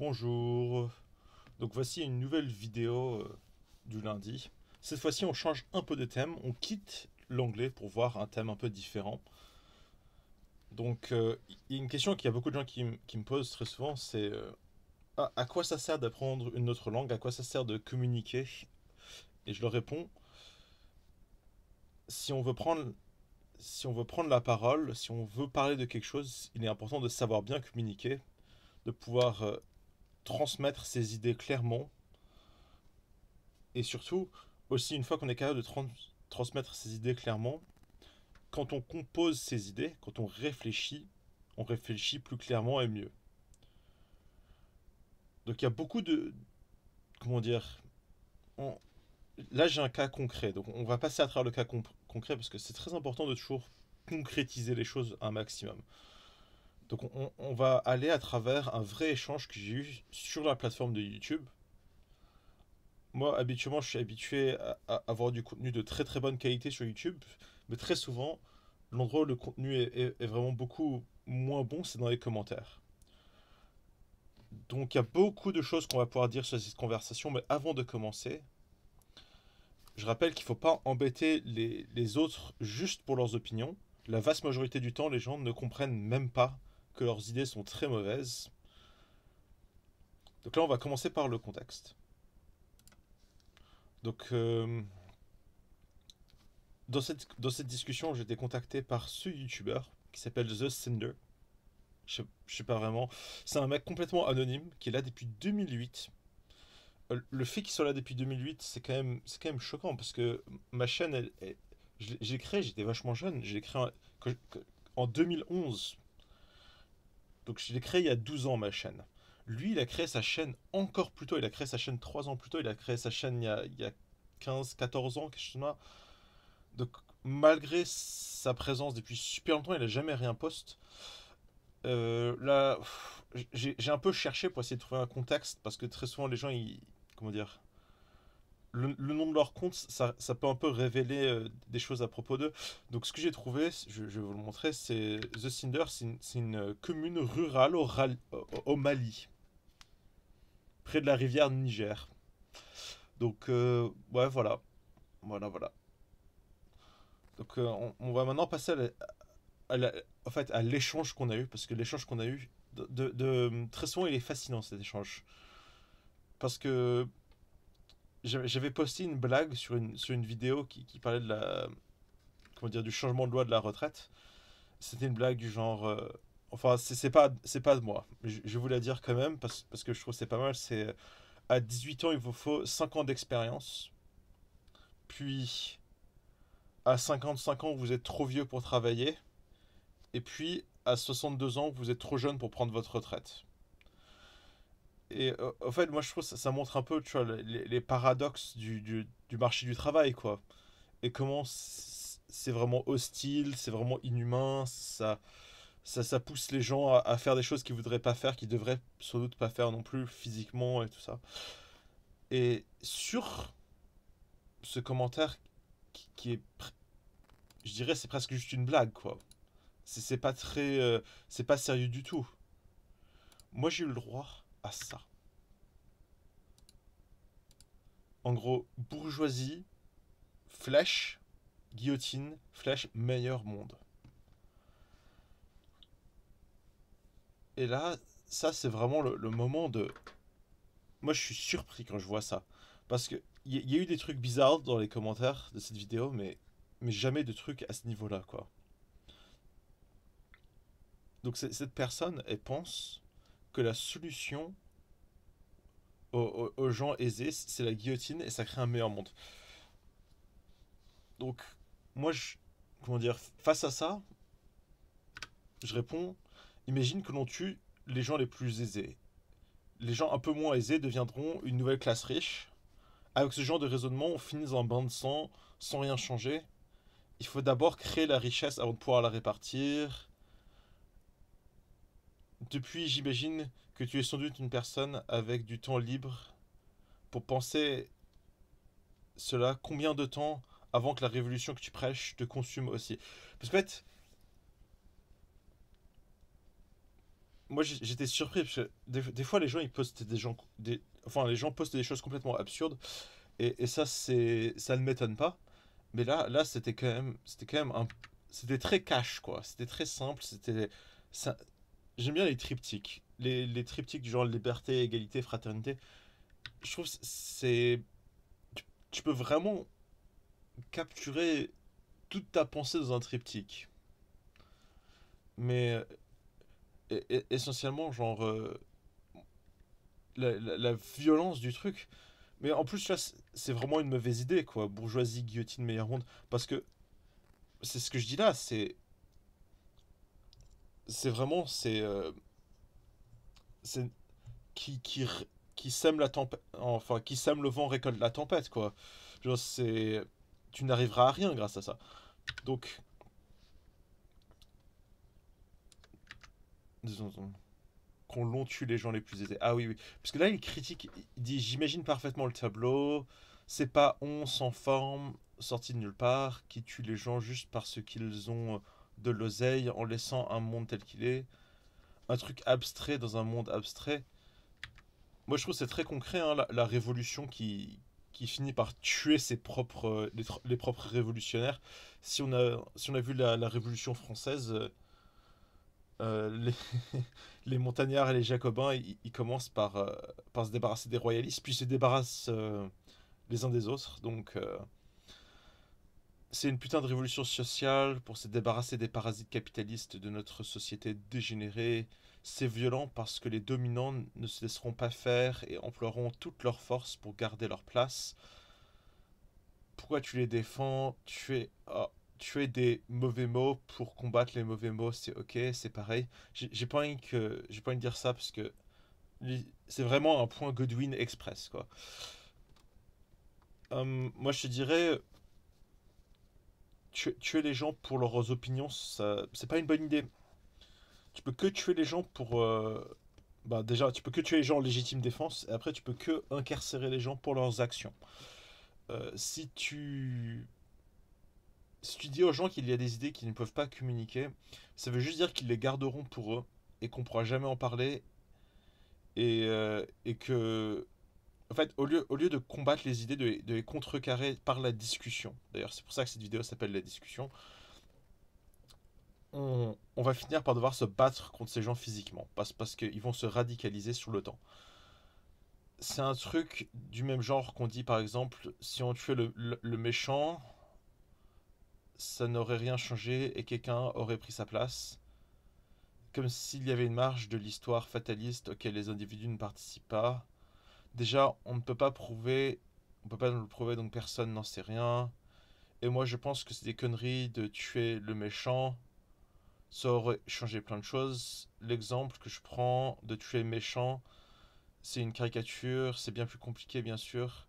Bonjour. Donc voici une nouvelle vidéo du lundi. Cette fois-ci, on change un peu de thème. On quitte l'anglais pour voir un thème un peu différent. Donc, il y a une question qu'il y a beaucoup de gens qui me posent très souvent, c'est à quoi ça sert d'apprendre une autre langue? À quoi ça sert de communiquer? Et je leur réponds, si on veut prendre, si on veut prendre la parole, si on veut parler de quelque chose, il est important de savoir bien communiquer, de pouvoir transmettre ses idées clairement. Et surtout, aussi, une fois qu'on est capable de transmettre ses idées clairement, quand on compose ses idées, quand on réfléchit plus clairement et mieux. Donc il y a beaucoup de... Comment dire on- Là j'ai un cas concret, donc on va passer à travers le cas concret parce que c'est très important de toujours concrétiser les choses un maximum. Donc on va aller à travers un vrai échange que j'ai eu sur la plateforme de YouTube. Moi, habituellement, je suis habitué à avoir du contenu de très très bonne qualité sur YouTube, mais très souvent, l'endroit où le contenu est vraiment beaucoup moins bon, c'est dans les commentaires. Donc il y a beaucoup de choses qu'on va pouvoir dire sur cette conversation, mais avant de commencer, je rappelle qu'il ne faut pas embêter les autres juste pour leurs opinions. La vaste majorité du temps, les gens ne comprennent même pas que leurs idées sont très mauvaises. Donc là, on va commencer par le contexte. Donc, dans cette discussion, j'ai été contacté par ce YouTuber qui s'appelle The Cinder. Je sais pas vraiment. C'est un mec complètement anonyme qui est là depuis 2008. Le fait qu'il soit là depuis 2008, c'est quand même choquant parce que ma chaîne, j'ai créé, j'étais vachement jeune. J'ai créé en 2011. Donc je l'ai créé il y a 12 ans ma chaîne. Lui, il a créé sa chaîne encore plus tôt. Il a créé sa chaîne 3 ans plus tôt. Il a créé sa chaîne il y a 15, 14 ans, quelque chose comme ça. Donc malgré sa présence depuis super longtemps, il a jamais rien poste. Là, j'ai un peu cherché pour essayer de trouver un contexte parce que très souvent les gens, comment dire, le nom de leur compte, ça peut un peu révéler des choses à propos d'eux. Donc ce que j'ai trouvé, je vais vous le montrer, c'est The Cinder, c'est une commune rurale au Mali, près de la rivière Niger. Donc ouais, voilà, voilà, voilà. Donc on va maintenant passer en fait, à l'échange qu'on a eu, parce que l'échange qu'on a eu, très souvent il est fascinant cet échange. Parce que j'avais posté une blague sur une vidéo qui parlait comment dire, du changement de loi de la retraite. C'était une blague du genre. Enfin, c'est pas de moi. Mais je vais vous la dire quand même parce que je trouve que c'est pas mal. C'est à 18 ans, il vous faut 5 ans d'expérience. Puis à 55 ans, vous êtes trop vieux pour travailler. Et puis à 62 ans, vous êtes trop jeune pour prendre votre retraite. Et en fait, moi je trouve que ça montre un peu, tu vois, les paradoxes du marché du travail, quoi. Et comment c'est vraiment hostile, c'est vraiment inhumain, ça pousse les gens à faire des choses qu'ils voudraient pas faire, qu'ils devraient sans doute pas faire non plus physiquement et tout ça. Et sur ce commentaire qui est, je dirais, c'est presque juste une blague, quoi. C'est pas très, c'est pas sérieux du tout. Moi, j'ai eu le droit à ça. En gros, bourgeoisie, flèche, guillotine, flèche, meilleur monde. Et là, ça, c'est vraiment le moment de. Moi, je suis surpris quand je vois ça. Parce que y a eu des trucs bizarres dans les commentaires de cette vidéo, mais jamais de trucs à ce niveau-là, quoi. Donc, cette personne, elle pense que la solution aux gens aisés, c'est la guillotine et ça crée un meilleur monde. Donc, moi, comment dire, face à ça, je réponds, imagine que l'on tue les gens les plus aisés. Les gens un peu moins aisés deviendront une nouvelle classe riche. Avec ce genre de raisonnement, on finit dans un bain de sang sans rien changer. Il faut d'abord créer la richesse avant de pouvoir la répartir. Depuis, j'imagine que tu es sans doute une personne avec du temps libre pour penser cela. Combien de temps avant que la révolution que tu prêches te consume aussi? Parce qu'en fait, moi j'étais surpris parce que des fois les gens ils postent enfin les gens postent des choses complètement absurdes et ça ça ne m'étonne pas. Mais là c'était quand même c'était très cash quoi. C'était très simple. Ça, j'aime bien les triptyques, les triptyques du genre liberté, égalité, fraternité. Je trouve que tu peux vraiment capturer toute ta pensée dans un triptyque. Mais essentiellement genre la violence du truc. Mais en plus, là, c'est vraiment une mauvaise idée, quoi. Bourgeoisie, guillotine, meilleur monde. Parce que c'est ce que je dis là, c'est vraiment, c'est qui, qui sème la tempête, enfin, qui sème le vent récolte la tempête, quoi. Genre, tu n'arriveras à rien grâce à ça. Donc, disons, qu'on l'on tue les gens les plus aisés. Ah oui, oui. Parce que là, il critique, il dit, j'imagine parfaitement le tableau. C'est pas on sans forme, sorti de nulle part, qui tue les gens juste parce qu'ils ont de l'oseille en laissant un monde tel qu'il est. Un truc abstrait dans un monde abstrait. Moi, je trouve que c'est très concret, hein, la révolution qui finit par tuer ses propres, les propres révolutionnaires. Si on a vu la Révolution française, les, les montagnards et les jacobins, ils commencent par se débarrasser des royalistes, puis se débarrassent les uns des autres. Donc, c'est une putain de révolution sociale pour se débarrasser des parasites capitalistes de notre société dégénérée. C'est violent parce que les dominants ne se laisseront pas faire et emploieront toute leur force pour garder leur place. Pourquoi tu les défends? Tu es des mauvais mots pour combattre les mauvais mots, c'est ok, c'est pareil. J'ai pas envie de dire ça parce que c'est vraiment un point Godwin Express, quoi. Moi, je te dirais, tuer les gens pour leurs opinions, ça, c'est pas une bonne idée. Tu peux que tuer les gens pour. Bah, déjà, tu peux que tuer les gens en légitime défense, et après, tu peux que incarcérer les gens pour leurs actions. Si si tu dis aux gens qu'il y a des idées qu'ils ne peuvent pas communiquer, ça veut juste dire qu'ils les garderont pour eux et qu'on pourra jamais en parler et que en fait, au lieu de combattre les idées, de les contrecarrer par la discussion, d'ailleurs c'est pour ça que cette vidéo s'appelle la discussion, on va finir par devoir se battre contre ces gens physiquement, parce qu'ils vont se radicaliser sur le temps. C'est un truc du même genre qu'on dit par exemple, si on tuait le méchant, ça n'aurait rien changé et quelqu'un aurait pris sa place. Comme s'il y avait une marge de l'histoire fataliste auquel les individus ne participent pas. Déjà, on peut pas nous le prouver, donc personne n'en sait rien. Et moi, je pense que c'est des conneries de tuer le méchant. Ça aurait changé plein de choses. L'exemple que je prends de tuer le méchant, c'est une caricature, c'est bien plus compliqué, bien sûr.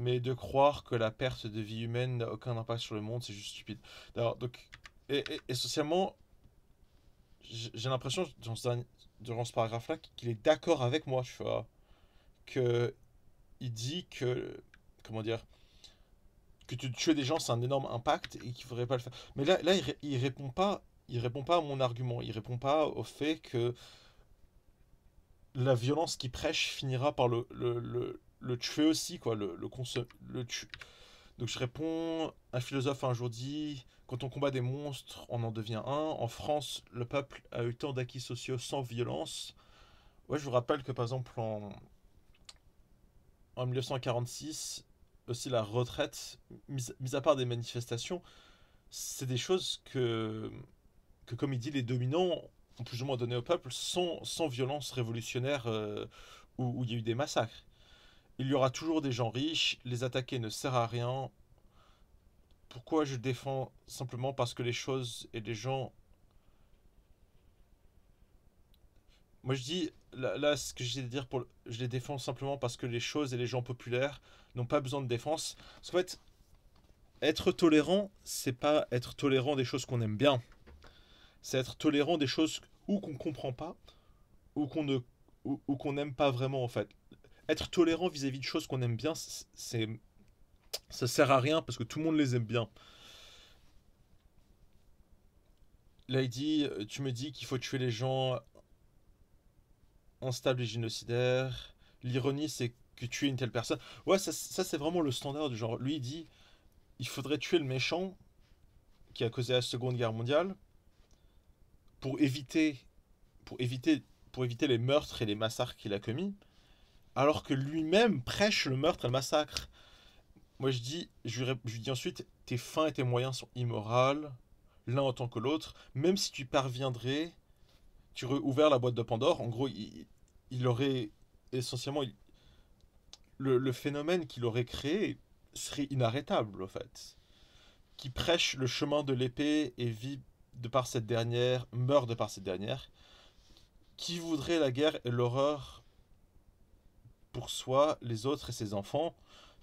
Mais de croire que la perte de vie humaine n'a aucun impact sur le monde, c'est juste stupide. Alors, donc, et socialement, j'ai l'impression, durant ce paragraphe-là, qu'il est d'accord avec moi, tu vois. Que il dit que, comment dire, que tuer des gens, c'est un énorme impact et qu'il faudrait pas le faire. Mais là il répond pas à mon argument. Il répond pas au fait que la violence qu'il prêche finira par le tuer aussi, quoi, le tuer. Donc je réponds, un philosophe a un jour dit, quand on combat des monstres, on en devient un. En France, le peuple a eu tant d'acquis sociaux sans violence. Ouais, je vous rappelle que par exemple en 1946, aussi la retraite, mis à part des manifestations, c'est des choses que, comme il dit, les dominants ont plus ou moins donné au peuple sans violence révolutionnaire où il y a eu des massacres. Il y aura toujours des gens riches, les attaquer ne sert à rien. Pourquoi je défends simplement parce que les choses et les gens... Moi je dis, là ce que j'ai à dire, je les défends simplement parce que les choses et les gens populaires n'ont pas besoin de défense. Parce qu'en fait, être tolérant, c'est pas être tolérant des choses qu'on aime bien. C'est être tolérant des choses ou qu'on comprend pas, ou qu'on ne ou qu'on n'aime pas vraiment en fait. Être tolérant vis-à-vis de choses qu'on aime bien, ça sert à rien parce que tout le monde les aime bien. Là il dit, tu me dis qu'il faut tuer les gens instable et génocidaire. L'ironie, c'est que tuer une telle personne. Ouais, ça c'est vraiment le standard du genre. Lui, il dit il faudrait tuer le méchant qui a causé la Seconde Guerre mondiale pour éviter, pour éviter, pour éviter les meurtres et les massacres qu'il a commis, alors que lui-même prêche le meurtre et le massacre. Moi, je lui dis ensuite tes fins et tes moyens sont immorales, l'un autant que l'autre. Même si tu parviendrais, tu aurais ouvert la boîte de Pandore. En gros, il aurait essentiellement le phénomène qu'il aurait créé serait inarrêtable, en fait. Qui prêche le chemin de l'épée et vit de par cette dernière, meurt de par cette dernière. Qui voudrait la guerre et l'horreur pour soi, les autres et ses enfants,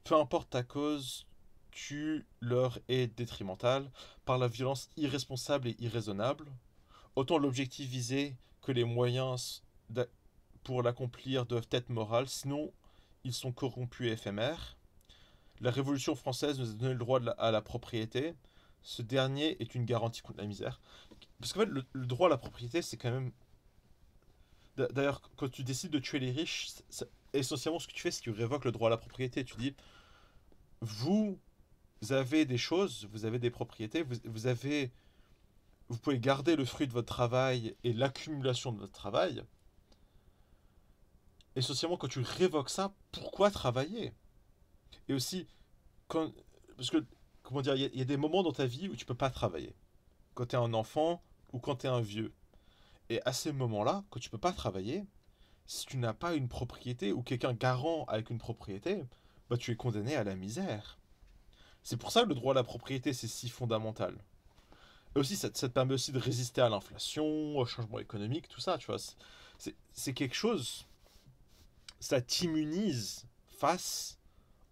peu importe ta cause, tu leur es détrimental par la violence irresponsable et irraisonnable. Autant l'objectif visé que les moyens pour l'accomplir doivent être moraux, sinon ils sont corrompus et éphémères. La Révolution française nous a donné le droit à la propriété. Ce dernier est une garantie contre la misère. Parce qu'en fait, le droit à la propriété, c'est quand même... D'ailleurs, quand tu décides de tuer les riches, essentiellement ce que tu fais, c'est que tu révoques le droit à la propriété. Tu dis, vous avez des choses, vous avez des propriétés, vous pouvez garder le fruit de votre travail et l'accumulation de votre travail. Essentiellement, quand tu révoques ça, pourquoi travailler? Et aussi, quand, parce que, comment dire, il y a des moments dans ta vie où tu peux pas travailler. Quand tu es un enfant ou quand tu es un vieux. Et à ces moments-là, quand tu peux pas travailler, si tu n'as pas une propriété ou quelqu'un garant avec une propriété, bah tu es condamné à la misère. C'est pour ça que le droit à la propriété, c'est si fondamental. Et aussi, ça te permet aussi de résister à l'inflation, au changement économique, tout ça, tu vois. C'est quelque chose, ça t'immunise face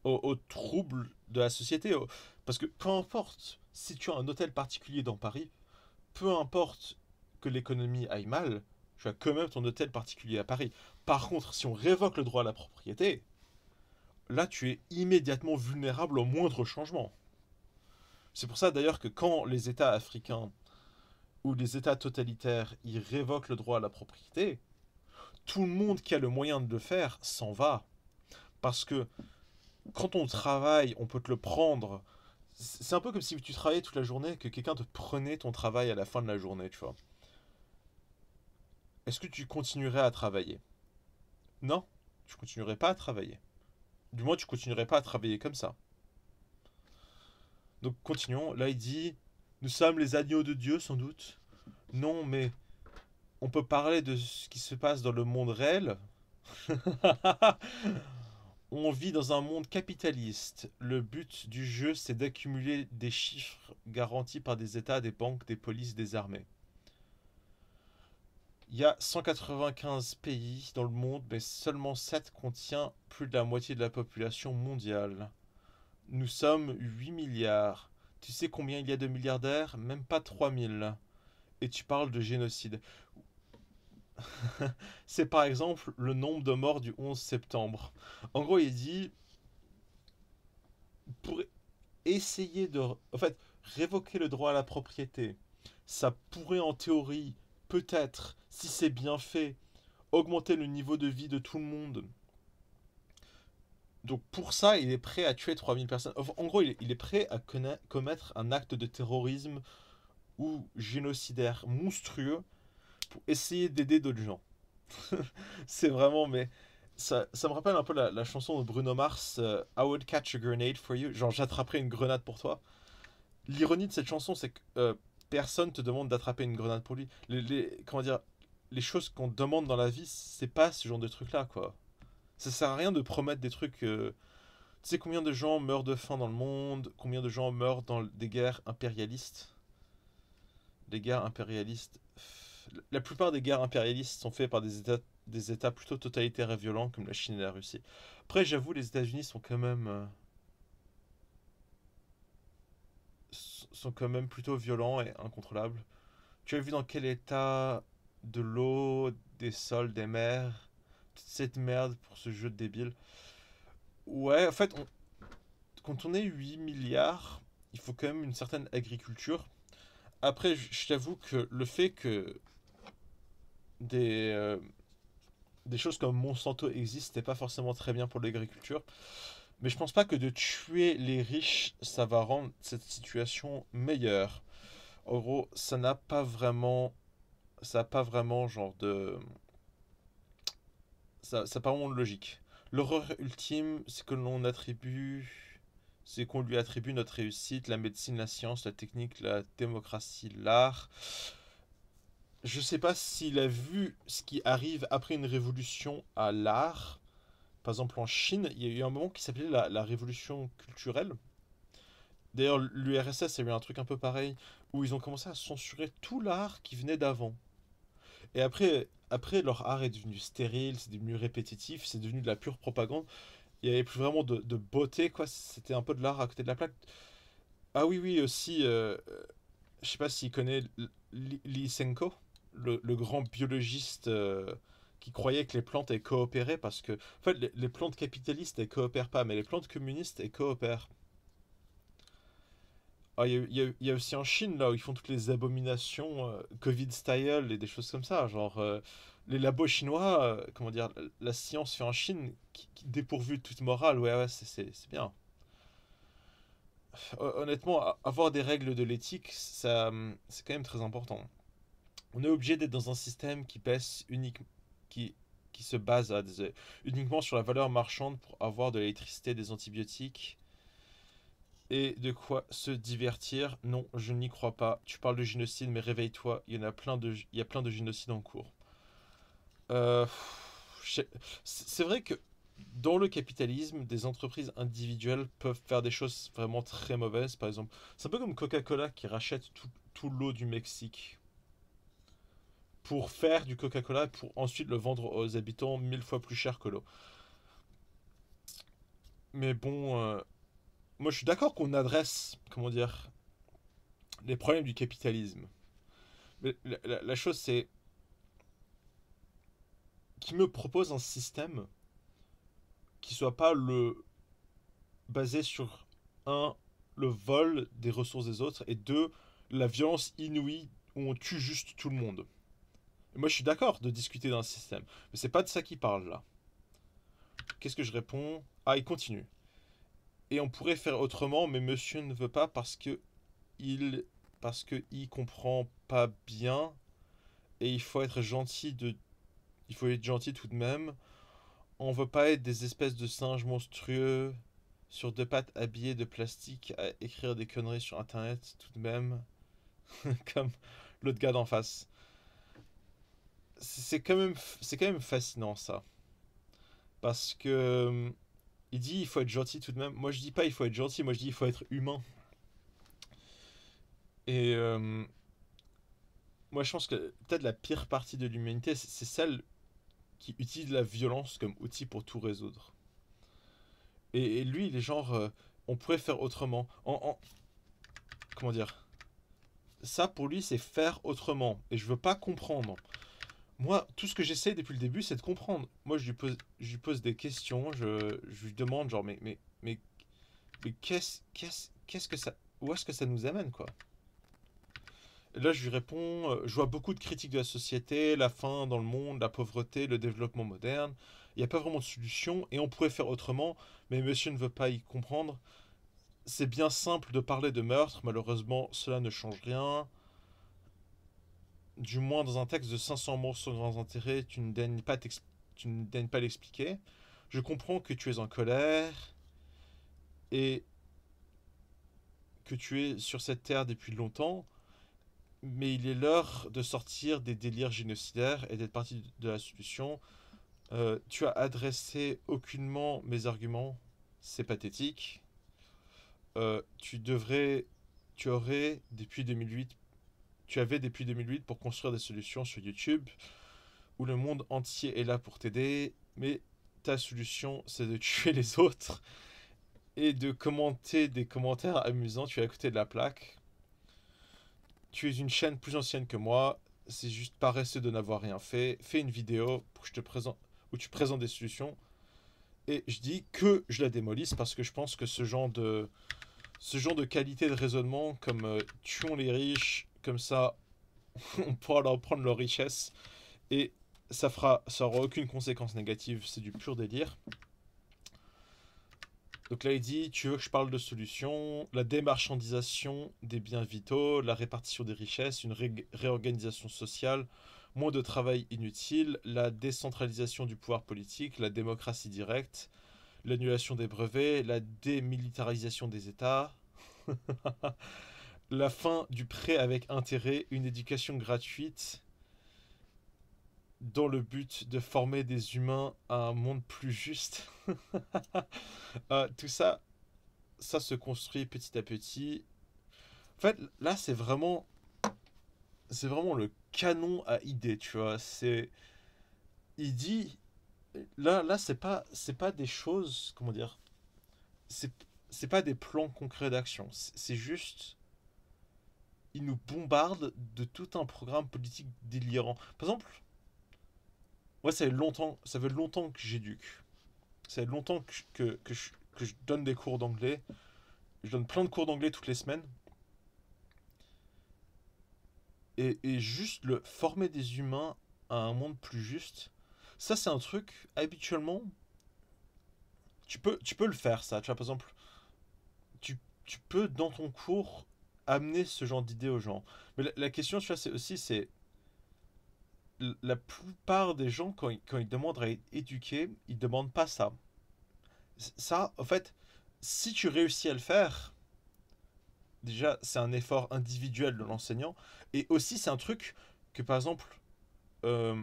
aux troubles de la société. Parce que peu importe si tu as un hôtel particulier dans Paris, peu importe que l'économie aille mal, tu as quand même ton hôtel particulier à Paris. Par contre, si on révoque le droit à la propriété, là tu es immédiatement vulnérable au moindre changement. C'est pour ça d'ailleurs que quand les États africains ou les États totalitaires y révoquent le droit à la propriété, tout le monde qui a le moyen de le faire s'en va. Parce que quand on travaille, on peut te le prendre. C'est un peu comme si tu travaillais toute la journée, que quelqu'un te prenait ton travail à la fin de la journée, tu vois. Est-ce que tu continuerais à travailler? Non, tu continuerais pas à travailler. Du moins, tu continuerais pas à travailler comme ça. Donc continuons. Là, il dit, nous sommes les agneaux de Dieu, sans doute. Non, mais on peut parler de ce qui se passe dans le monde réel. On vit dans un monde capitaliste. Le but du jeu, c'est d'accumuler des chiffres garantis par des États, des banques, des polices, des armées. Il y a 195 pays dans le monde, mais seulement 7 contient plus de la moitié de la population mondiale. Nous sommes 8 milliards. Tu sais combien il y a de milliardaires? Même pas 3000. Et tu parles de génocide. C'est par exemple le nombre de morts du 11 septembre. En gros, il dit, pour essayer de... En fait, révoquer le droit à la propriété, ça pourrait en théorie, peut-être, si c'est bien fait, augmenter le niveau de vie de tout le monde. Donc pour ça, il est prêt à tuer 3000 personnes. Enfin, en gros, il est prêt à commettre un acte de terrorisme ou génocidaire monstrueux pour essayer d'aider d'autres gens. C'est vraiment, mais ça me rappelle un peu la chanson de Bruno Mars, I would catch a grenade for you. Genre, j'attraperai une grenade pour toi. L'ironie de cette chanson, c'est que personne te demande d'attraper une grenade pour lui. Comment dire, les choses qu'on te demande dans la vie, c'est pas ce genre de trucs-là, quoi. Ça sert à rien de promettre des trucs. Tu sais combien de gens meurent de faim dans le monde? Combien de gens meurent dans des guerres impérialistes? Des guerres impérialistes. La plupart des guerres impérialistes sont faites par des États plutôt totalitaires et violents comme la Chine et la Russie. Après, j'avoue, les États-Unis sont quand même plutôt violents et incontrôlables. Tu as vu dans quel état de l'eau, des sols, des mers, toute cette merde pour ce jeu de débile. Ouais, en fait, quand on est 8 milliards, il faut quand même une certaine agriculture. Après, je t'avoue que le fait que des, des choses comme Monsanto existent, c'était pas forcément très bien pour l'agriculture. Mais je pense pas que de tuer les riches, ça va rendre cette situation meilleure. En gros, ça n'a pas vraiment genre de, ça a pas vraiment de logique. L'horreur ultime, c'est qu'on lui attribue notre réussite, la médecine, la science, la technique, la démocratie, l'art. Je sais pas s'il a vu ce qui arrive après une révolution à l'art. Par exemple, en Chine, il y a eu un moment qui s'appelait la révolution culturelle. D'ailleurs, l'URSS a eu un truc un peu pareil, où ils ont commencé à censurer tout l'art qui venait d'avant. Et après, leur art est devenu stérile, c'est devenu répétitif, c'est devenu de la pure propagande. Il n'y avait plus vraiment de beauté, quoi. C'était un peu de l'art à côté de la plaque. Ah oui, oui, aussi, je sais pas s'il connaît Lysenko, le grand biologiste qui croyait que les plantes elles coopéraient parce que, en fait, les plantes capitalistes elles coopèrent pas, mais les plantes communistes elles coopèrent. Ah, il y a aussi en Chine, là, où ils font toutes les abominations Covid style et des choses comme ça. Genre, les labos chinois, comment dire, la science fait en Chine, qui dépourvue de toute morale, ouais, ouais, c'est bien. Honnêtement, avoir des règles de l'éthique, ça, c'est quand même très important. On est obligé d'être dans un système qui, qui se base uniquement sur la valeur marchande pour avoir de l'électricité, des antibiotiques et de quoi se divertir. Non, je n'y crois pas. Tu parles de génocide, mais réveille-toi, il y a plein de génocides en cours. Euh, c'est vrai que dans le capitalisme, des entreprises individuelles peuvent faire des choses vraiment très mauvaises. Par exemple, c'est un peu comme Coca-Cola qui rachète tout l'eau du Mexique pour faire du Coca-Cola pour ensuite le vendre aux habitants 1000 fois plus cher que l'eau. Mais bon, moi je suis d'accord qu'on adresse, comment dire, les problèmes du capitalisme. Mais la chose c'est qui me propose un système qui soit pas le basé sur un le vol des ressources des autres et deux la violence inouïe où on tue juste tout le monde. Et moi je suis d'accord de discuter d'un système, mais c'est pas de ça qu'il parle là. Qu'est-ce que je réponds? Ah, il continue. Et on pourrait faire autrement, mais monsieur ne veut pas il parce que il comprend pas bien et il faut être gentil tout de même. On veut pas être des espèces de singes monstrueux sur deux pattes habillés de plastique à écrire des conneries sur internet tout de même, comme l'autre gars d'en face. C'est quand même fascinant ça, parce que il dit il faut être gentil tout de même. Moi je dis pas il faut être gentil, moi je dis il faut être humain. Et moi je pense que peut-être la pire partie de l'humanité, c'est celle qui utilise la violence comme outil pour tout résoudre. Et lui, il est genre, on pourrait faire autrement. Comment dire? Ça, pour lui, c'est faire autrement. Et je veux pas comprendre. Moi, tout ce que j'essaie depuis le début, c'est de comprendre. Moi, je lui pose des questions. Je lui demande, genre, mais qu'est-ce que ça. Où est-ce que ça nous amène, quoi? Et là, je lui réponds, je vois beaucoup de critiques de la société, la faim dans le monde, la pauvreté, le développement moderne. Il n'y a pas vraiment de solution et on pourrait faire autrement, mais monsieur ne veut pas y comprendre. C'est bien simple de parler de meurtre, malheureusement, cela ne change rien. Du moins, dans un texte de 500 mots sur grands intérêts, tu ne daignes pas l'expliquer. Je comprends que tu es en colère et que tu es sur cette terre depuis longtemps, mais il est l'heure de sortir des délires génocidaires et d'être partie de la solution. Tu as adressé aucunement mes arguments, c'est pathétique. Tu devrais, tu aurais depuis 2008, tu avais depuis 2008 pour construire des solutions sur YouTube où le monde entier est là pour t'aider, mais ta solution c'est de tuer les autres et de commenter des commentaires amusants. Tu es à côté de la plaque. Tu es une chaîne plus ancienne que moi. C'est juste paresseux de n'avoir rien fait. Fais une vidéo pour que je te présente, où tu présentes des solutions. Et je dis que je la démolisse parce que je pense que ce genre de qualité de raisonnement, comme tuons les riches, comme ça, on pourra leur prendre leur richesse. Et ça aura aucune conséquence négative, c'est du pur délire. Donc là, il dit, tu veux que je parle de solutions, la démarchandisation des biens vitaux, la répartition des richesses, une réorganisation sociale, moins de travail inutile, la décentralisation du pouvoir politique, la démocratie directe, l'annulation des brevets, la démilitarisation des États, la fin du prêt avec intérêt, une éducation gratuite dans le but de former des humains à un monde plus juste. Tout ça, ça se construit petit à petit. En fait, là, c'est vraiment le canon à idées, tu vois. Il dit, là, c'est pas des choses, comment dire, c'est, c'est pas des plans concrets d'action. C'est juste, il nous bombarde de tout un programme politique délirant. Par exemple, moi, ça fait longtemps que j'éduque. Ça fait longtemps que je donne des cours d'anglais. Je donne plein de cours d'anglais toutes les semaines. Et juste le former des humains à un monde plus juste, ça c'est un truc, habituellement, tu peux le faire ça. Tu vois, par exemple, tu peux dans ton cours amener ce genre d'idées aux gens. Mais la question, tu vois, c'est aussi, c'est la plupart des gens, quand ils demandent à être éduqués, ils demandent pas ça. Ça, en fait, si tu réussis à le faire, déjà, c'est un effort individuel de l'enseignant. Et aussi, c'est un truc que, par exemple, euh,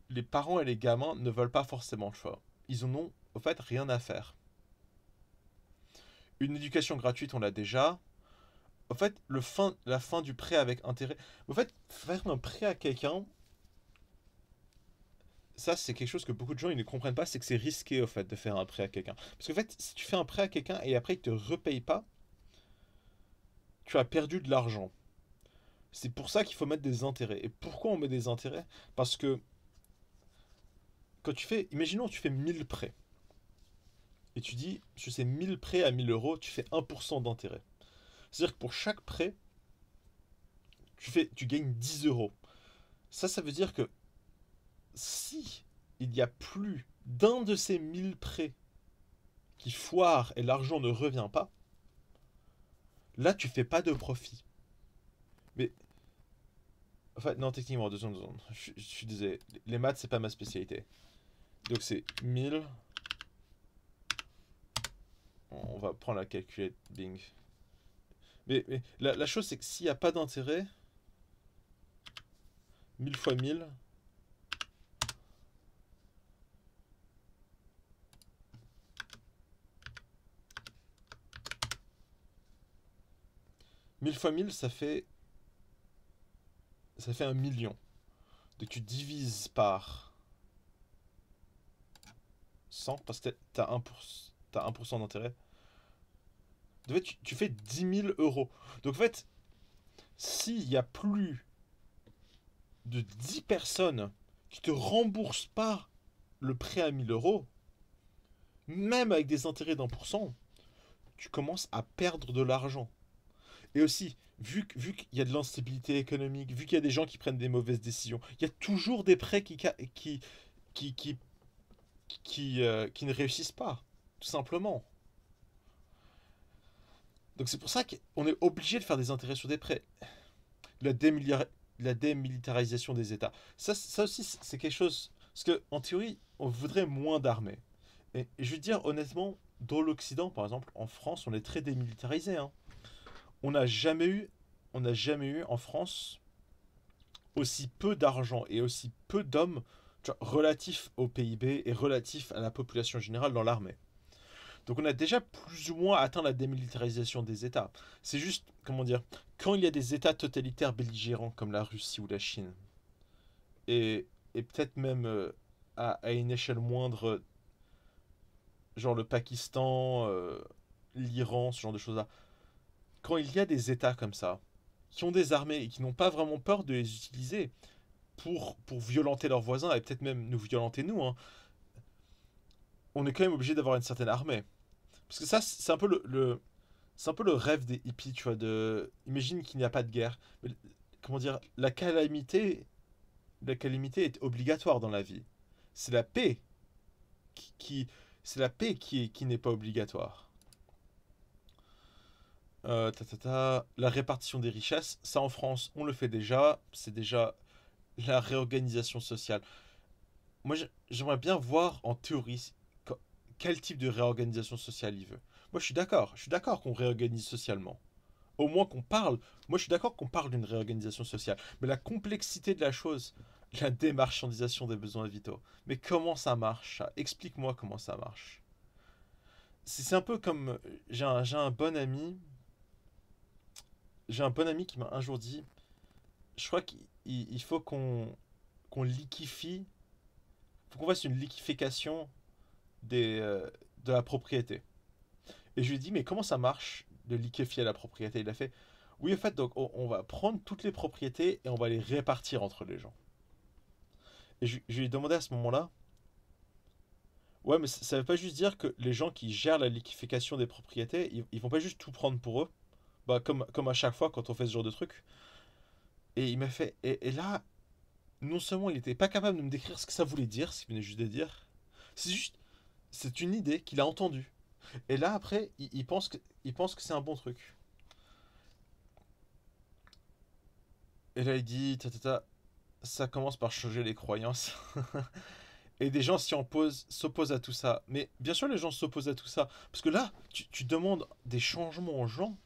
les parents et les gamins ne veulent pas forcément, tu vois. Ils en ont, au fait, rien à faire. Une éducation gratuite, on l'a déjà. En fait, la fin du prêt avec intérêt. En fait, faire un prêt à quelqu'un, ça, c'est quelque chose que beaucoup de gens ils ne comprennent pas, c'est que c'est risqué, au fait, de faire un prêt à quelqu'un. Parce qu'en fait, si tu fais un prêt à quelqu'un et après il te repaye pas, tu as perdu de l'argent. C'est pour ça qu'il faut mettre des intérêts. Et pourquoi on met des intérêts? Parce que quand tu fais, imaginons tu fais 1000 prêts. Et tu dis, je sais 1000 prêts à 1000 euros, tu fais 1% d'intérêt. C'est-à-dire que pour chaque prêt, tu gagnes 10 euros. Ça veut dire que si il y a plus d'un de ces 1000 prêts qui foire et l'argent ne revient pas, là tu fais pas de profit. Mais, en fait, non, techniquement, deux secondes. Je suis désolé. Les maths, c'est pas ma spécialité. Donc c'est 1000. On va prendre la calculette, bing. Mais la chose, c'est que s'il n'y a pas d'intérêt, 1000 fois 1000, 1000 fois 1000, ça fait 1 million. Donc tu divises par 100 parce que t'as 1% d'intérêt. En fait, tu fais 10 000 euros. Donc en fait, s'il n'y a plus de 10 personnes qui te remboursent pas le prêt à 1 000 euros, même avec des intérêts d'1%, tu commences à perdre de l'argent. Et aussi, vu qu'il y a de l'instabilité économique, vu qu'il y a des gens qui prennent des mauvaises décisions, il y a toujours des prêts qui, qui, qui ne réussissent pas, tout simplement. Donc c'est pour ça qu'on est obligé de faire des intérêts sur des prêts. La, la démilitarisation des États. Ça aussi, c'est quelque chose... Parce qu'en théorie, on voudrait moins d'armées. Et je veux dire, honnêtement, dans l'Occident, par exemple, en France, on est très démilitarisé. Hein. On n'a jamais eu, on n'a jamais eu en France aussi peu d'argent et aussi peu d'hommes relatifs au PIB et relatifs à la population générale dans l'armée. Donc on a déjà plus ou moins atteint la démilitarisation des États. C'est juste, comment dire, quand il y a des États totalitaires belligérants comme la Russie ou la Chine, et peut-être même à une échelle moindre, genre le Pakistan, l'Iran, ce genre de choses-là, quand il y a des États comme ça, qui ont des armées et qui n'ont pas vraiment peur de les utiliser pour violenter leurs voisins et peut-être même nous violenter nous, hein, on est quand même obligé d'avoir une certaine armée. Parce que ça, c'est un peu c'est un peu le rêve des hippies, tu vois, de... Imagine qu'il n'y a pas de guerre. Mais, comment dire, la calamité, la calamité est obligatoire dans la vie. C'est la paix qui c'est la paix qui n'est pas obligatoire. La répartition des richesses, ça en France, on le fait déjà. C'est déjà la réorganisation sociale. Moi, j'aimerais bien voir en théorie quel type de réorganisation sociale il veut. Moi, je suis d'accord qu'on réorganise socialement. Au moins qu'on parle. Moi, je suis d'accord qu'on parle d'une réorganisation sociale. Mais la complexité de la chose, la démarchandisation des besoins vitaux. Mais comment ça marche ça? Explique-moi comment ça marche. C'est un peu comme j'ai un bon ami, qui m'a un jour dit, je crois qu'il faut qu'on liquifie, faut qu'on fasse une liquification des, de la propriété. Et je lui ai dit, mais comment ça marche de liquéfier la propriété? Il a fait, oui, en fait, donc on va prendre toutes les propriétés et on va les répartir entre les gens. Et je lui ai demandé à ce moment-là, ouais, mais ça veut pas juste dire que les gens qui gèrent la liquéfaction des propriétés, ils vont pas juste tout prendre pour eux, bah, comme à chaque fois quand on fait ce genre de truc. Et il m'a fait, et là, non seulement il était pas capable de me décrire ce que ça voulait dire, ce qu'il venait juste de dire, c'est juste, c'est une idée qu'il a entendue. Et là, après, il pense que c'est un bon truc. Et là, il dit, ça commence par changer les croyances. Et des gens s'opposent à tout ça. Mais bien sûr, les gens s'opposent à tout ça. Parce que là, tu demandes des changements aux gens.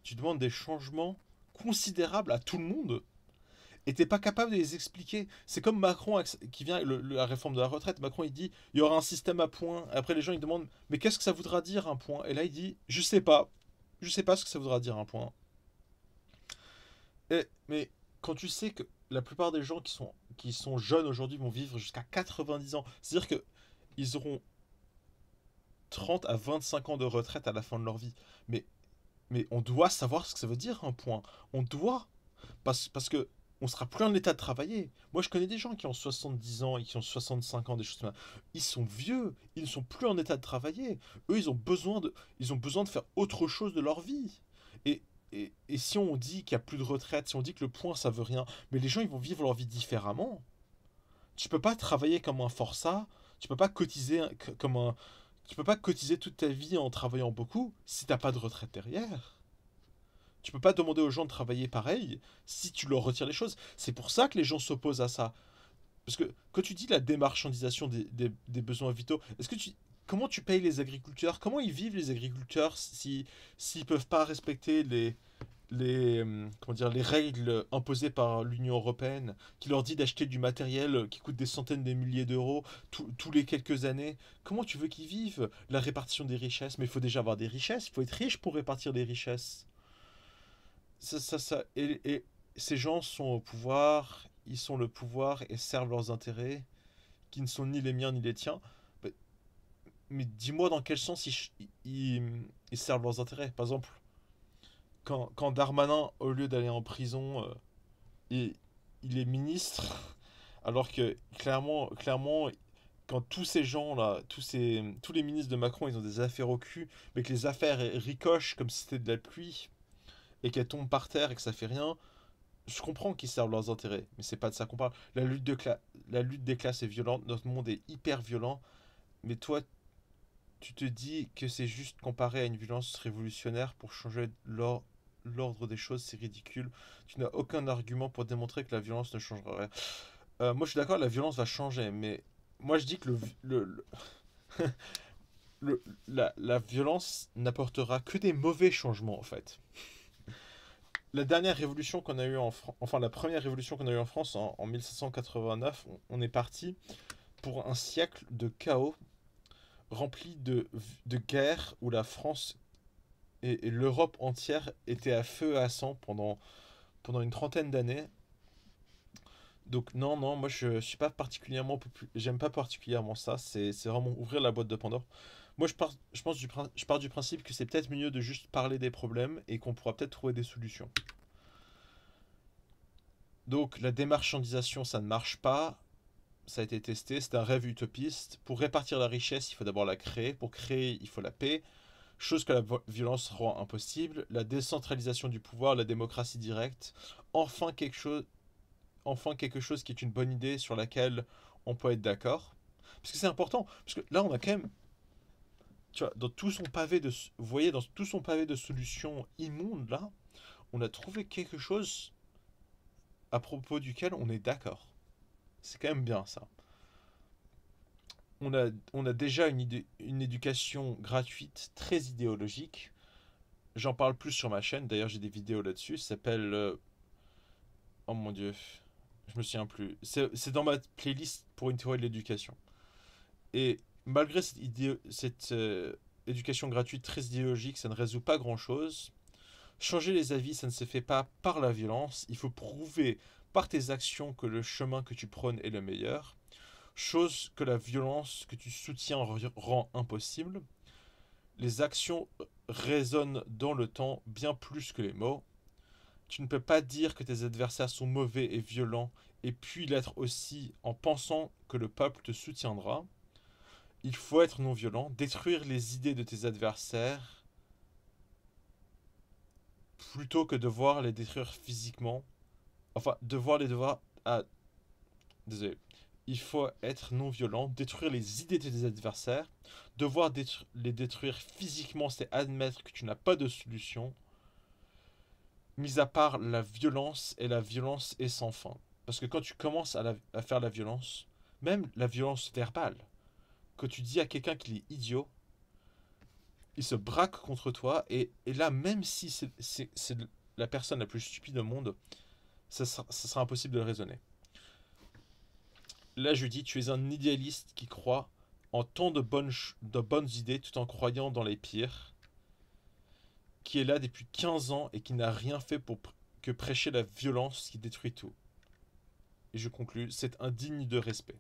Tu demandes des changements considérables à tout le monde. Et t'es pas capable de les expliquer. C'est comme Macron qui vient, la réforme de la retraite. Macron, il dit, il y aura un système à points. Après, les gens, ils demandent, mais qu'est-ce que ça voudra dire un point? Et là, il dit, je sais pas. Je sais pas ce que ça voudra dire un point. Mais quand tu sais que la plupart des gens qui sont jeunes aujourd'hui vont vivre jusqu'à 90 ans, c'est-à-dire que ils auront 30 à 25 ans de retraite à la fin de leur vie. Mais, mais on doit savoir ce que ça veut dire un point. On doit. Parce que on sera plus en état de travailler. Moi, je connais des gens qui ont 70 ans et qui ont 65 ans, des choses comme ça. Ils sont vieux, ils ne sont plus en état de travailler. Eux, ils ont besoin de faire autre chose de leur vie. Et, et si on dit qu'il n'y a plus de retraite, si on dit que le point, ça veut rien, mais les gens, ils vont vivre leur vie différemment. Tu peux pas travailler comme un forçat, tu peux pas cotiser comme un... Tu peux pas cotiser toute ta vie en travaillant beaucoup si t'as pas de retraite derrière. Tu peux pas demander aux gens de travailler pareil si tu leur retires les choses. C'est pour ça que les gens s'opposent à ça. Parce que quand tu dis la démarchandisation des besoins vitaux, comment tu payes les agriculteurs? Comment ils vivent les agriculteurs si s'ils peuvent pas respecter comment dire, les règles imposées par l'Union européenne, qui leur dit d'acheter du matériel qui coûte des centaines de milliers d'euros tous les quelques années? Comment tu veux qu'ils vivent la répartition des richesses? Mais il faut déjà avoir des richesses, il faut être riche pour répartir les richesses. Et ces gens sont au pouvoir, ils sont le pouvoir et servent leurs intérêts, qui ne sont ni les miens ni les tiens. Mais, mais dis-moi dans quel sens ils servent leurs intérêts. Par exemple, quand Darmanin, au lieu d'aller en prison, il, il est ministre, alors que clairement, quand tous ces gens-là, tous les ministres de Macron, ils ont des affaires au cul, mais que les affaires ricochent comme si c'était de la pluie, et qu'elles tombent par terre et que ça fait rien, je comprends qu'ils servent leurs intérêts, mais c'est pas de ça qu'on parle. La lutte des classes est violente, notre monde est hyper violent, mais toi, tu te dis que c'est juste comparé à une violence révolutionnaire pour changer l'ordre des choses, c'est ridicule. Tu n'as aucun argument pour démontrer que la violence ne changera rien. Moi, je suis d'accord, la violence va changer, mais moi, je dis que la violence n'apportera que des mauvais changements, en fait. La dernière révolution qu'on a eue enfin la première révolution qu'on a eue en France en 1789, on est parti pour un siècle de chaos rempli de guerres où la France et l'Europe entière étaient à feu et à sang pendant une trentaine d'années. Donc non, non, moi je suis pas particulièrement j'aime pas particulièrement ça, c'est vraiment ouvrir la boîte de Pandore. Moi je pars du principe que c'est peut-être mieux de juste parler des problèmes et qu'on pourra peut-être trouver des solutions. Donc la démarchandisation, ça ne marche pas. Ça a été testé, c'est un rêve utopiste. Pour répartir la richesse, il faut d'abord la créer. Pour créer, il faut la paix. Chose que la violence rend impossible. La décentralisation du pouvoir, la démocratie directe. Enfin quelque chose, enfin quelque chose qui est une bonne idée sur laquelle on peut être d'accord. Parce que c'est important. Parce que là, on a quand même, tu vois, dans tout son pavé de, vous voyez, dans tout son pavé de solutions immondes, là, on a trouvé quelque chose à propos duquel on est d'accord. C'est quand même bien ça. On a déjà une éducation gratuite très idéologique. J'en parle plus sur ma chaîne, d'ailleurs j'ai des vidéos là-dessus. Ça s'appelle... oh mon dieu, je me souviens plus. C'est dans ma playlist pour une théorie de l'éducation. Et malgré cette éducation gratuite très idéologique, ça ne résout pas grand-chose. Changer les avis, ça ne se fait pas par la violence. Il faut prouver par tes actions que le chemin que tu prônes est le meilleur. Chose que la violence que tu soutiens rend impossible. Les actions résonnent dans le temps bien plus que les mots. Tu ne peux pas dire que tes adversaires sont mauvais et violents et puis l'être aussi en pensant que le peuple te soutiendra. Il faut être non violent, détruire les idées de tes adversaires plutôt que devoir les détruire physiquement. Enfin, devoir les devoir... Ah, désolé. Il faut être non violent, détruire les idées de tes adversaires. Devoir les détruire physiquement, c'est admettre que tu n'as pas de solution. Mis à part la violence, et la violence est sans fin. Parce que quand tu commences à faire la violence, même la violence verbale, quand tu dis à quelqu'un qu'il est idiot, il se braque contre toi, et là, même si c'est la personne la plus stupide au monde, ça sera impossible de le raisonner. Là, je dis, tu es un idéaliste qui croit en tant de bonnes idées tout en croyant dans les pires, qui est là depuis 15 ans et qui n'a rien fait pour que prêcher la violence qui détruit tout. Et je conclus, c'est indigne de respect.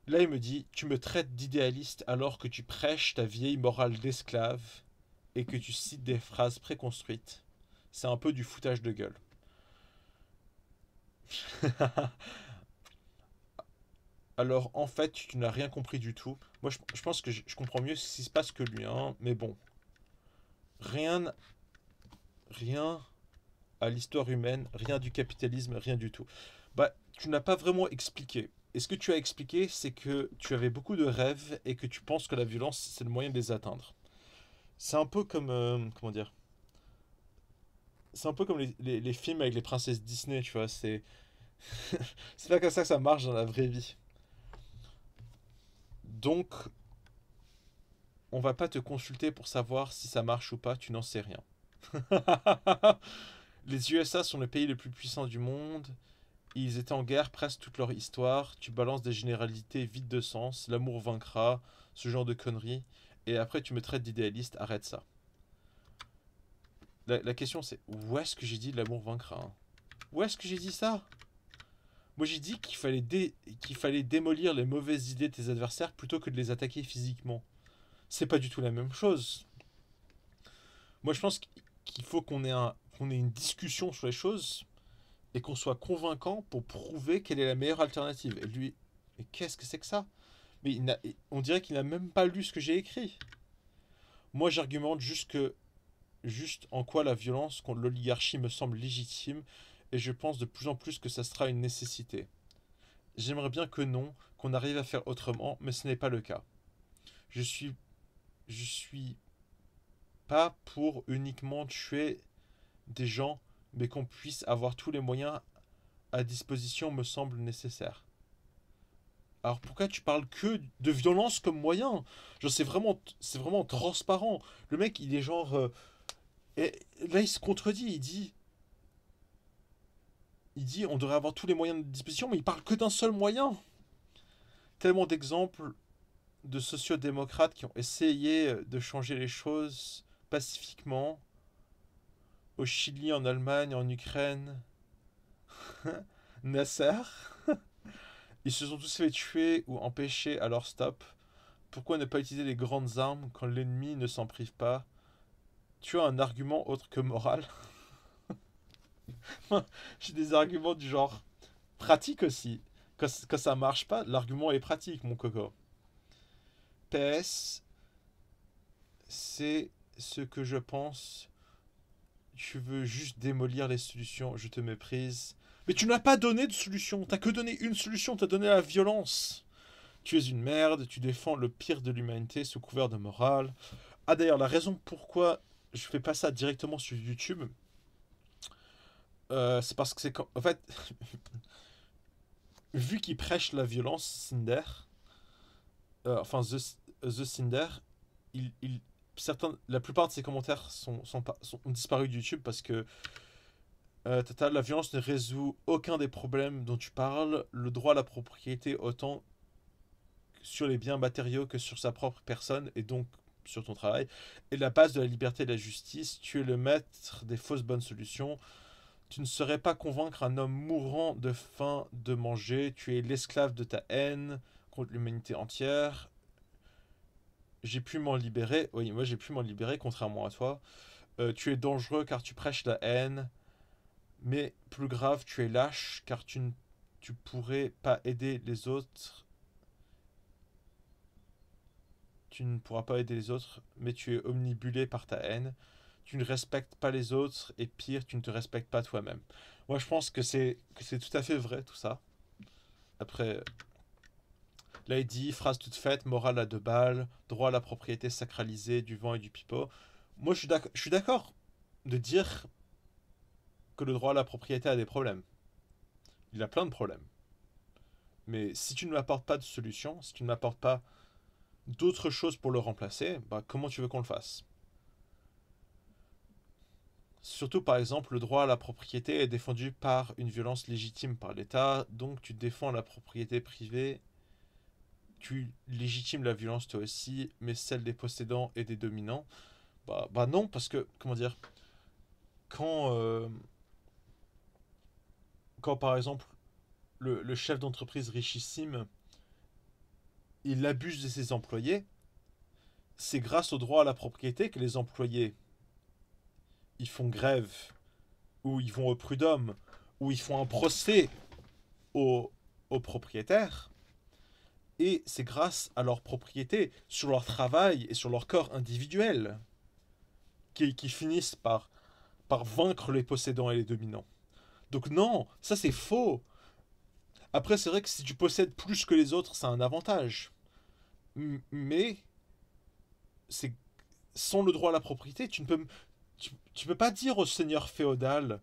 Là, il me dit, tu me traites d'idéaliste alors que tu prêches ta vieille morale d'esclave et que tu cites des phrases préconstruites. C'est un peu du foutage de gueule. Alors, en fait, tu n'as rien compris du tout. Moi, je pense que je comprends mieux ce qui se passe que lui, hein. Mais bon, rien, rien à l'histoire humaine, rien du capitalisme, rien du tout. Bah, tu n'as pas vraiment expliqué. Et ce que tu as expliqué, c'est que tu avais beaucoup de rêves et que tu penses que la violence, c'est le moyen de les atteindre. C'est un peu comme... comment dire? C'est un peu comme les films avec les princesses Disney, tu vois. C'est pas comme ça que ça marche dans la vraie vie. Donc, on va pas te consulter pour savoir si ça marche ou pas, tu n'en sais rien. Les USA sont le pays le plus puissant du monde. Ils étaient en guerre presque toute leur histoire. Tu balances des généralités vides de sens. L'amour vaincra, ce genre de conneries. Et après, tu me traites d'idéaliste. Arrête ça. La question, c'est où est-ce que j'ai dit l'amour vaincra, hein? Où est-ce que j'ai dit ça? Moi, j'ai dit qu'il fallait démolir les mauvaises idées de tes adversaires plutôt que de les attaquer physiquement. C'est pas du tout la même chose. Moi, je pense qu'il faut qu'on ait une discussion sur les choses et qu'on soit convaincant pour prouver quelle est la meilleure alternative. Et lui, mais qu'est-ce que c'est que ça? Mais on dirait qu'il n'a même pas lu ce que j'ai écrit. Moi, j'argumente juste en quoi la violence contre l'oligarchie me semble légitime, et je pense de plus en plus que ça sera une nécessité. J'aimerais bien que non, qu'on arrive à faire autrement, mais ce n'est pas le cas. Je suis, je suis pas pour uniquement tuer des gens, mais qu'on puisse avoir tous les moyens à disposition me semble nécessaire. Alors pourquoi tu parles que de violence comme moyen? Genre c'est vraiment transparent. Le mec il est genre, et là il se contredit, il dit on devrait avoir tous les moyens de disposition, mais il parle que d'un seul moyen. Tellement d'exemples de sociodémocrates qui ont essayé de changer les choses pacifiquement, au Chili, en Allemagne, en Ukraine. Nasser, ils se sont tous fait tuer ou empêcher à leur stop. Pourquoi ne pas utiliser les grandes armes quand l'ennemi ne s'en prive pas? Tu as un argument autre que moral? J'ai des arguments du genre pratique aussi. Quand ça marche pas, l'argument est pratique, mon coco. PS, c'est ce que je pense. Tu veux juste démolir les solutions, je te méprise. Mais tu n'as pas donné de solution. T'as que donné une solution. T'as donné la violence. Tu es une merde. Tu défends le pire de l'humanité sous couvert de morale. Ah d'ailleurs, la raison pourquoi je fais pas ça directement sur YouTube, c'est parce que c'est quand... En fait, vu qu'il prêche la violence, Cinder, enfin The Cinder, certains, la plupart de ses commentaires ont disparu de YouTube parce que Tata, la violence ne résout aucun des problèmes dont tu parles. Le droit à la propriété, autant sur les biens matériaux que sur sa propre personne, et donc sur ton travail, est la base de la liberté et de la justice. Tu es le maître des fausses bonnes solutions. Tu ne saurais pas convaincre un homme mourant de faim de manger. Tu es l'esclave de ta haine contre l'humanité entière. J'ai pu m'en libérer. Oui, moi j'ai pu m'en libérer, contrairement à toi. Tu es dangereux car tu prêches la haine. Mais plus grave, tu es lâche car tu pourrais pas aider les autres. Tu ne pourras pas aider les autres, mais tu es omnibulé par ta haine. Tu ne respectes pas les autres et pire, tu ne te respectes pas toi-même. Moi, je pense que c'est tout à fait vrai tout ça. Après, là, il dit phrase toute faite, morale à deux balles, droit à la propriété sacralisée du vent et du pipeau. Moi, je suis d'accord de dire que le droit à la propriété a des problèmes. Il a plein de problèmes. Mais si tu ne m'apportes pas de solution, si tu ne m'apportes pas d'autres choses pour le remplacer, bah, comment tu veux qu'on le fasse? Surtout, par exemple, le droit à la propriété est défendu par une violence légitime par l'État, donc tu défends la propriété privée, tu légitimes la violence toi aussi, mais celle des possédants et des dominants. Bah non, parce que, comment dire, quand, euh, quand par exemple, le chef d'entreprise richissime, il abuse de ses employés, c'est grâce au droit à la propriété que les employés, ils font grève, ou ils vont au prud'homme, ou ils font un procès aux, aux propriétaires. Et c'est grâce à leur propriété, sur leur travail et sur leur corps individuel, qui finissent par vaincre les possédants et les dominants. Donc non, ça c'est faux. Après, c'est vrai que si tu possèdes plus que les autres, c'est un avantage. Mais c'est sans le droit à la propriété, tu peux pas dire au seigneur féodal,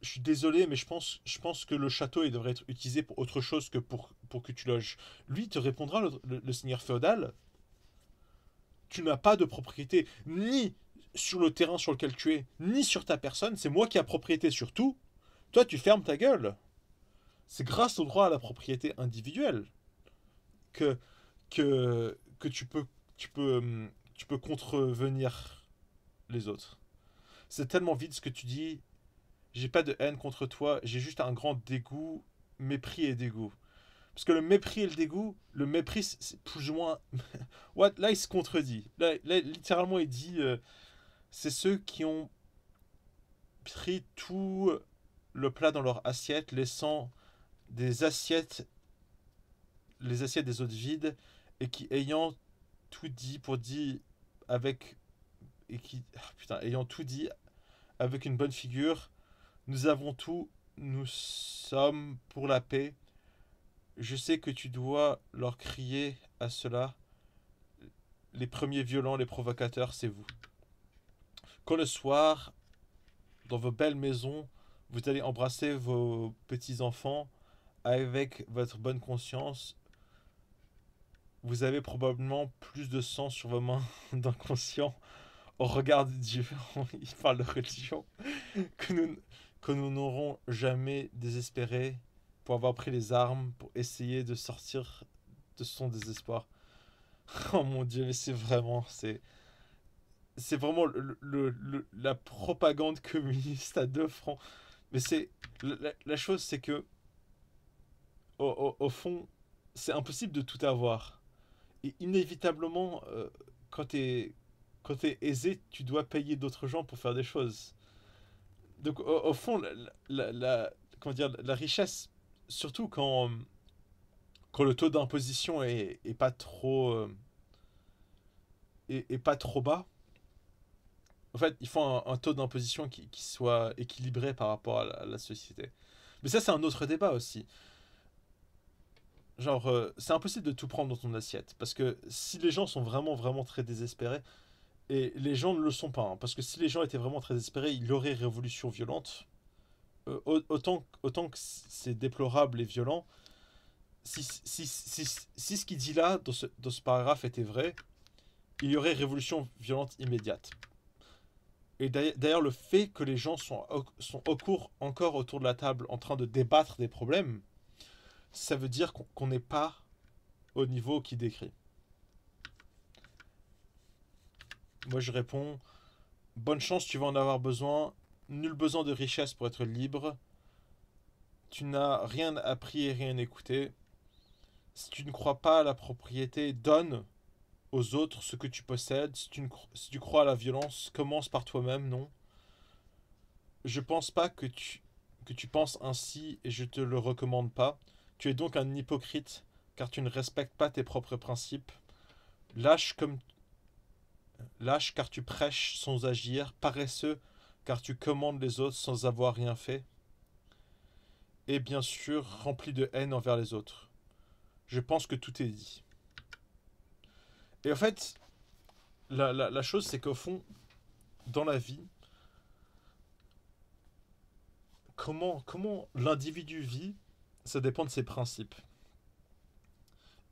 je suis désolé, mais je pense que le château il devrait être utilisé pour autre chose que pour que tu loges. Lui te répondra, le seigneur féodal, tu n'as pas de propriété ni sur le terrain sur lequel tu es, ni sur ta personne. C'est moi qui ai propriété sur tout. Toi, tu fermes ta gueule. C'est grâce au droit à la propriété individuelle que, que tu peux contrevenir les autres. C'est tellement vide ce que tu dis. J'ai pas de haine contre toi, j'ai juste un grand dégoût, mépris et dégoût. Parce que le mépris et le dégoût, le mépris, c'est plus ou moins. What? Là, il se contredit. Là, littéralement, il dit c'est ceux qui ont pris tout le plat dans leur assiette, laissant des assiettes, les assiettes des autres vides, et qui, ayant tout dit pour dire avec. Et qui. Putain, ayant tout dit avec une bonne figure, nous avons tout, nous sommes pour la paix. Je sais que tu dois leur crier à cela. Les premiers violents, les provocateurs, c'est vous. Quand le soir, dans vos belles maisons, vous allez embrasser vos petits-enfants avec votre bonne conscience, vous avez probablement plus de sang sur vos mains d'inconscient au regard de Dieu. Il parle de religion. Que nous, que nous n'aurons jamais désespéré pour avoir pris les armes pour essayer de sortir de son désespoir. Oh mon Dieu, mais c'est vraiment la propagande communiste à deux francs. Mais c'est la chose, c'est que au fond, c'est impossible de tout avoir. Et inévitablement, quand quand t'es aisé, tu dois payer d'autres gens pour faire des choses. Donc au fond, comment dire, la richesse, surtout quand le taux d'imposition est pas trop bas, En fait, il faut un taux d'imposition qui soit équilibré par rapport à la société. Mais ça, c'est un autre débat aussi. Genre, c'est impossible de tout prendre dans ton assiette. Parce que si les gens sont vraiment, vraiment très désespérés, et les gens ne le sont pas, hein, parce que si les gens étaient vraiment très désespérés, il y aurait révolution violente. Autant que c'est déplorable et violent, si ce qu'il dit là, dans ce paragraphe, était vrai, il y aurait révolution violente immédiate. Et d'ailleurs, le fait que les gens sont encore autour de la table en train de débattre des problèmes, ça veut dire qu'on n'est pas au niveau qu'il décrit. Moi, je réponds, bonne chance, tu vas en avoir besoin. Nul besoin de richesse pour être libre. Tu n'as rien appris et rien écouté. Si tu ne crois pas à la propriété, donne aux autres ce que tu possèdes. Si tu crois à la violence, commence par toi-même, non? Je pense pas que tu penses ainsi et je te le recommande pas. Tu es donc un hypocrite car tu ne respectes pas tes propres principes. Lâche comme lâche car tu prêches sans agir, paresseux car tu commandes les autres sans avoir rien fait, et bien sûr rempli de haine envers les autres. Je pense que tout est dit. Et en fait, la chose c'est qu'au fond, dans la vie, comment l'individu vit, ça dépend de ses principes.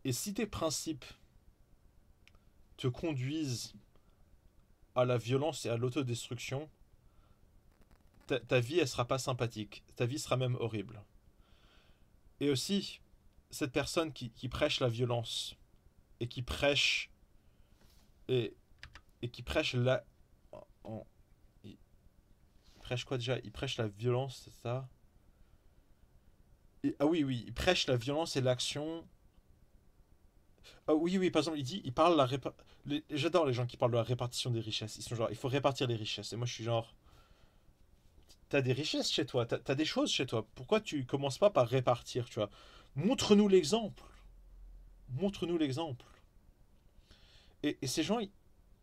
Et si tes principes te conduisent à la violence et à l'autodestruction, ta vie, elle sera pas sympathique. Ta vie sera même horrible. Et aussi, cette personne qui prêche la violence et qui prêche et, et qui prêche la en, il prêche quoi déjà? Il prêche la violence, c'est ça? Ah oui, oui, il prêche la violence et l'action. Ah oui, oui, par exemple, il parle j'adore les gens qui parlent de la répartition des richesses. Ils sont genre, il faut répartir les richesses. Et moi, je suis genre, t'as des richesses chez toi, t'as des choses chez toi. Pourquoi tu commences pas par répartir, tu vois? Montre-nous l'exemple. Montre-nous l'exemple. Et ces gens,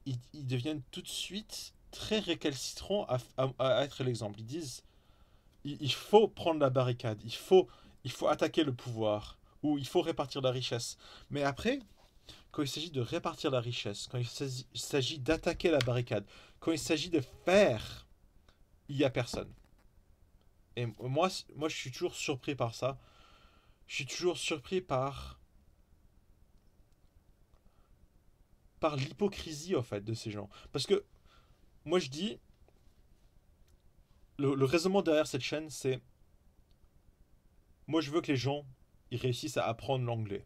ils deviennent tout de suite très récalcitrants à être l'exemple. Ils disent, il faut prendre la barricade, il faut attaquer le pouvoir, ou il faut répartir la richesse. Mais après, quand il s'agit de répartir la richesse, quand il s'agit d'attaquer la barricade, quand il s'agit de faire, il n'y a personne. Et moi, je suis toujours surpris par ça. Je suis toujours surpris par l'hypocrisie, en fait, de ces gens. Parce que, moi, je dis, le raisonnement derrière cette chaîne, c'est, moi, je veux que les gens, ils réussissent à apprendre l'anglais.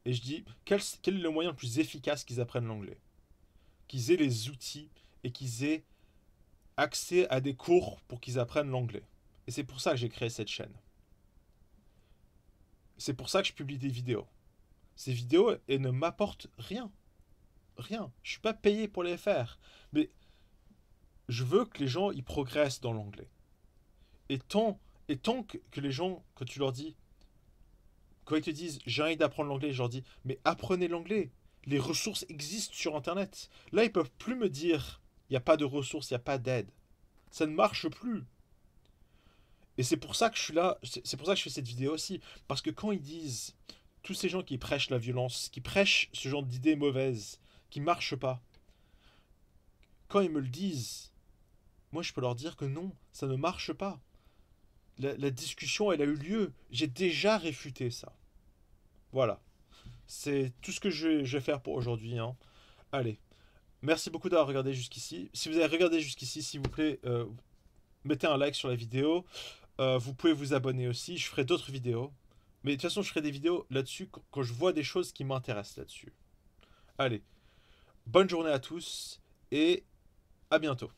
Et je dis, quel est le moyen le plus efficace qu'ils apprennent l'anglais? Qu'ils aient les outils et qu'ils aient accès à des cours pour qu'ils apprennent l'anglais. Et c'est pour ça que j'ai créé cette chaîne. C'est pour ça que je publie des vidéos. Ces vidéos, elles ne m'apportent rien. Rien. Je suis pas payé pour les faire. Mais je veux que les gens, ils progressent dans l'anglais. Et tant que les gens, quand tu leur dis, quand ils te disent j'ai envie d'apprendre l'anglais, je leur dis mais apprenez l'anglais. Les ressources existent sur internet. Là, ils peuvent plus me dire il n'y a pas de ressources, il n'y a pas d'aide. Ça ne marche plus. Et c'est pour ça que je suis là, c'est pour ça que je fais cette vidéo aussi. Parce que quand ils disent, tous ces gens qui prêchent la violence, qui prêchent ce genre d'idées mauvaises, qui marchent pas, quand ils me le disent, moi je peux leur dire que non, ça ne marche pas. La discussion, elle a eu lieu. J'ai déjà réfuté ça. Voilà. C'est tout ce que je vais faire pour aujourd'hui, hein. Allez. Merci beaucoup d'avoir regardé jusqu'ici. Si vous avez regardé jusqu'ici, s'il vous plaît, mettez un like sur la vidéo. Vous pouvez vous abonner aussi. Je ferai d'autres vidéos. Mais de toute façon, je ferai des vidéos là-dessus quand je vois des choses qui m'intéressent là-dessus. Allez. Bonne journée à tous et à bientôt.